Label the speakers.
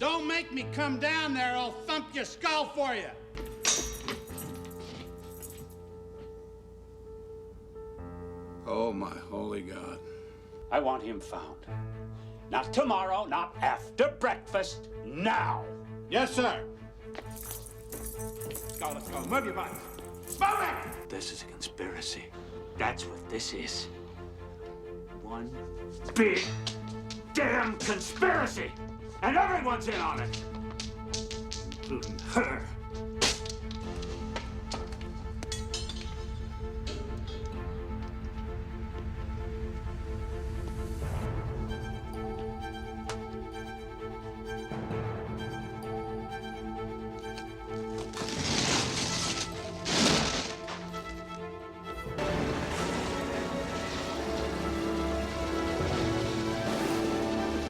Speaker 1: Don't make me come down there, I'll thump your skull for you.
Speaker 2: Oh, my holy God.
Speaker 3: I want him found. Not tomorrow, not after breakfast, now.
Speaker 1: Yes, sir. Let's go. Move your butts. Move it!
Speaker 3: This is a conspiracy. That's what this is. One big damn conspiracy! And everyone's in on it. Including her.